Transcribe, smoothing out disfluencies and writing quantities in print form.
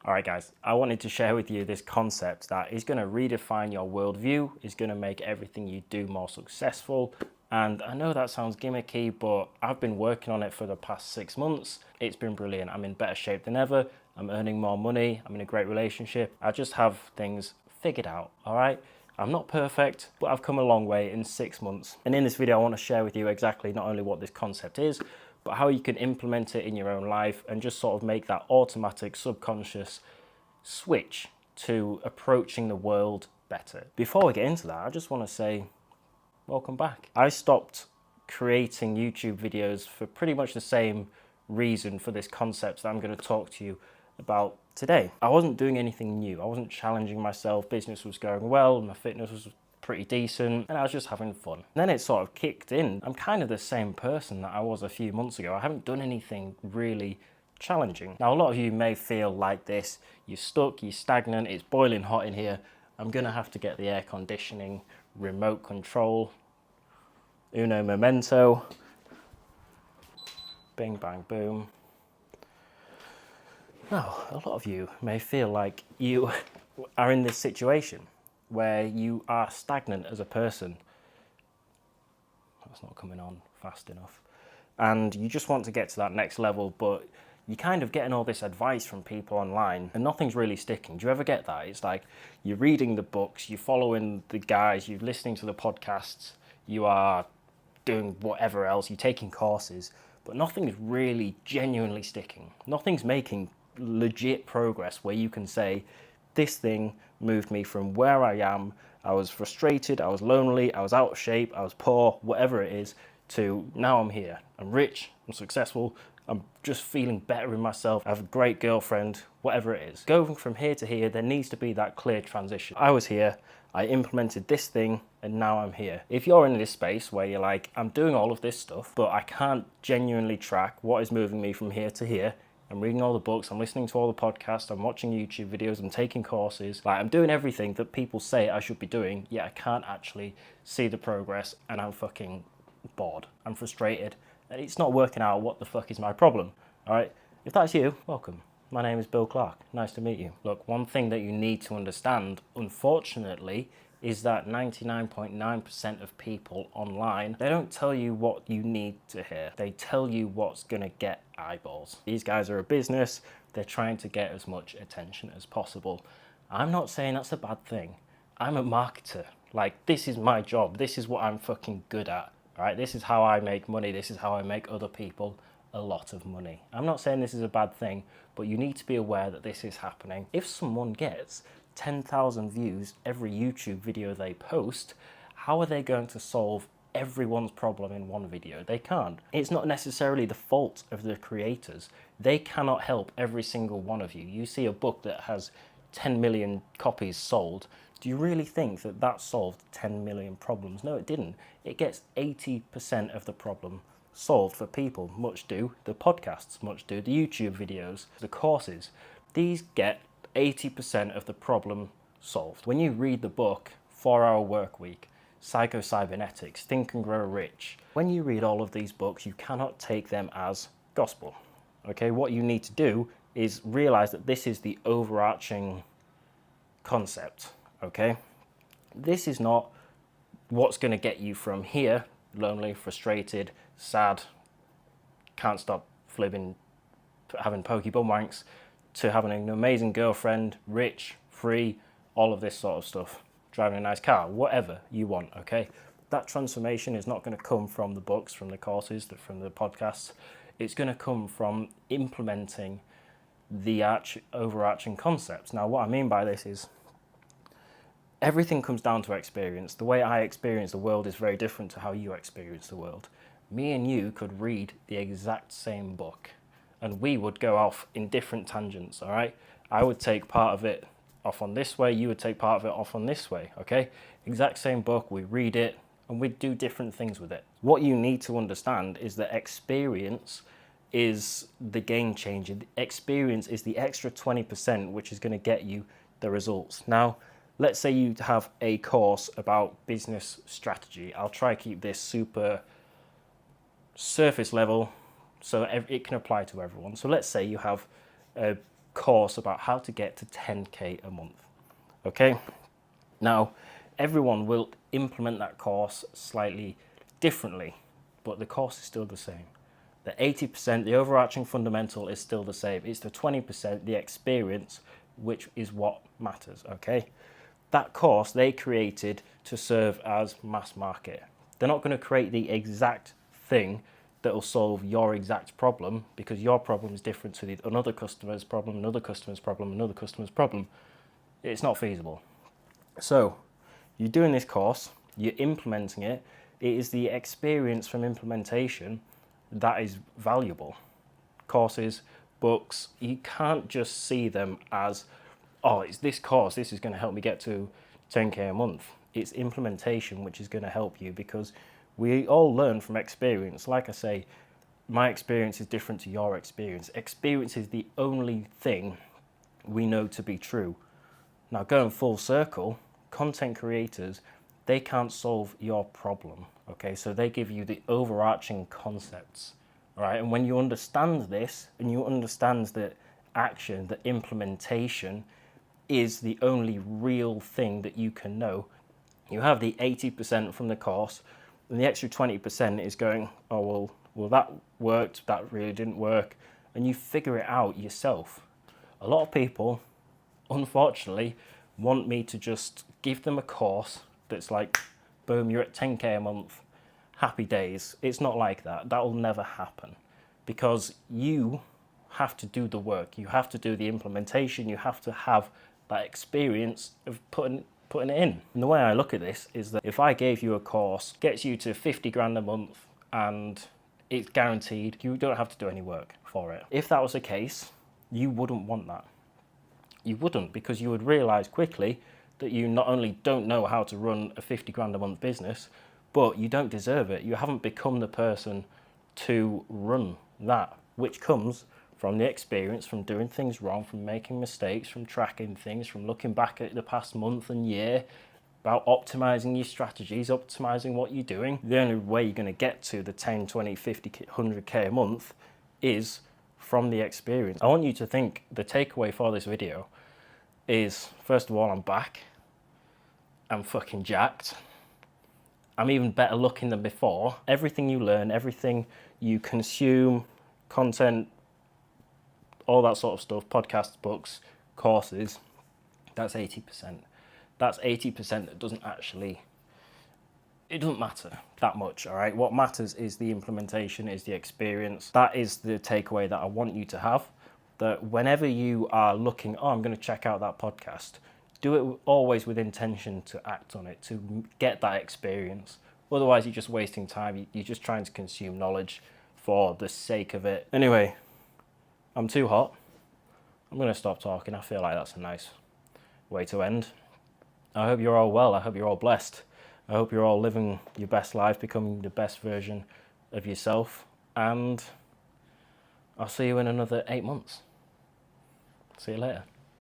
All right, guys, I wanted to share with you this concept that is going to redefine your worldview, is going to make everything you do more successful. And I know that sounds gimmicky, but I've been working on it for the past 6 months. It's been brilliant. I'm in better shape than ever. I'm earning more money. I'm in a great relationship. I just have things figured out, all right? I'm not perfect, but I've come a long way in 6 months. And in this video, I want to share with you exactly not only what this concept is, but how you can implement it in your own life and just sort of make that automatic subconscious switch to approaching the world better. Before we get into that, I just want to say welcome back. I stopped creating YouTube videos for pretty much the same reason for this concept that I'm going to talk to you about today. I wasn't doing anything new. I wasn't challenging myself. Business was going well, my fitness was pretty decent, and I was just having fun. And then it sort of kicked in. I'm kind of the same person that I was a few months ago. I haven't done anything really challenging. Now, a lot of you may feel like this. You're stuck, you're stagnant, it's boiling hot in here. I'm gonna have to get the air conditioning, remote control, uno momento, bing, bang, boom. Now, a lot of you may feel like you are in this situation where you are stagnant as a person. That's not coming on fast enough. And you just want to get to that next level, but you're kind of getting all this advice from people online and nothing's really sticking. Do you ever get that? It's like you're reading the books, you're following the guys, you're listening to the podcasts, you are doing whatever else, you're taking courses, but nothing's really genuinely sticking. Nothing's making legit progress where you can say, this thing moved me from where I am, I was frustrated, I was lonely, I was out of shape, I was poor, whatever it is, to now I'm here. I'm rich, I'm successful, I'm just feeling better in myself, I have a great girlfriend, whatever it is. Going from here to here, there needs to be that clear transition. I was here, I implemented this thing, and now I'm here. If you're in this space where you're like, I'm doing all of this stuff, but I can't genuinely track what is moving me from here to here, I'm reading all the books, I'm listening to all the podcasts, I'm watching YouTube videos, I'm taking courses. Like, I'm doing everything that people say I should be doing, yet I can't actually see the progress, and I'm fucking bored. I'm frustrated, and it's not working out. What the fuck is my problem? All right, if that's you, welcome. My name is Bill Clark. Nice to meet you. Look, one thing that you need to understand, unfortunately, is that 99.9% of people online, they don't tell you what you need to hear. They tell you what's gonna get eyeballs. These guys are a business, they're trying to get as much attention as possible. I'm not saying that's a bad thing. I'm a marketer. Like, this is my job. This is what I'm fucking good at, all right? This is how I make money. This is how I make other people a lot of money. I'm not saying this is a bad thing, but you need to be aware that this is happening. If someone gets 10,000 views every YouTube video they post, how are they going to solve everyone's problem in one video? They can't. It's not necessarily the fault of the creators. They cannot help every single one of you. You see a book that has 10 million copies sold. Do you really think that that solved 10 million problems? No, it didn't. It gets 80% of the problem solved for people. Much do the podcasts, much do the YouTube videos, the courses. These get 80% of the problem solved. When you read the book 4 Hour Workweek, Psycho-Cybernetics, Think and Grow Rich, when you read all of these books, you cannot take them as gospel. Okay, what you need to do is realize that this is the overarching concept. Okay, this is not what's going to get you from here, lonely, frustrated, sad, can't stop flipping, having pokey bum wanks, to having an amazing girlfriend, rich, free, all of this sort of stuff, driving a nice car, whatever you want, okay? That transformation is not going to come from the books, from the courses, from the podcasts. It's going to come from implementing the overarching concepts. Now, what I mean by this is everything comes down to experience. The way I experience the world is very different to how you experience the world. Me and you could read the exact same book, and we would go off in different tangents, all right? I would take part of it off on this way, you would take part of it off on this way, okay? Exact same book, we read it, and we do different things with it. What you need to understand is that experience is the game changer. Experience is the extra 20% which is going to get you the results. Now, let's say you have a course about business strategy. I'll try to keep this super surface level so it can apply to everyone. So let's say you have a course about how to get to 10K a month. Okay? Now, everyone will implement that course slightly differently, but the course is still the same. The 80%, the overarching fundamental is still the same. It's the 20%, the experience, which is what matters, okay? That course they created to serve as mass market. They're not going to create the exact thing that will solve your exact problem, because your problem is different to another customer's problem, another customer's problem, another customer's problem. It's not feasible. So you're doing this course, you're implementing it. It is the experience from implementation that is valuable. Courses, books, you can't just see them as, oh, it's this course, this is going to help me get to 10K a month. It's implementation which is going to help you, because we all learn from experience. Like I say, my experience is different to your experience. Experience is the only thing we know to be true. Now, going full circle, content creators, they can't solve your problem, okay? So they give you the overarching concepts, all right? And when you understand this, and you understand that action, that implementation is the only real thing that you can know, you have the 80% from the course, and the extra 20% is going, oh, well, that worked, that really didn't work, and you figure it out yourself. A lot of people, unfortunately, want me to just give them a course that's like, boom, you're at 10K a month, happy days. It's not like that. That will never happen, because you have to do the work. You have to do the implementation. You have to have that experience of putting it in. And the way I look at this is that if I gave you a course, gets you to 50 grand a month, and it's guaranteed, you don't have to do any work for it. If that was the case, you wouldn't want that. You wouldn't, because you would realize quickly that you not only don't know how to run a 50 grand a month business, but you don't deserve it. You haven't become the person to run that, which comes from the experience, from doing things wrong, from making mistakes, from tracking things, from looking back at the past month and year, about optimizing your strategies, optimizing what you're doing. The only way you're going to get to the 10, 20, 50, 100K a month is from the experience. I want you to think the takeaway for this video is, first of all, I'm back. I'm fucking jacked. I'm even better looking than before. Everything you learn, everything you consume, content, all that sort of stuff, podcasts, books, courses, that's 80%. That's 80% that doesn't actually, it doesn't matter that much, all right? What matters is the implementation, is the experience. That is the takeaway that I want you to have, that whenever you are looking, oh, I'm going to check out that podcast, do it always with intention to act on it, to get that experience. Otherwise, you're just wasting time. You're just trying to consume knowledge for the sake of it. Anyway, I'm too hot. I'm going to stop talking. I feel like that's a nice way to end. I hope you're all well. I hope you're all blessed. I hope you're all living your best life, becoming the best version of yourself. And I'll see you in another 8 months. See you later.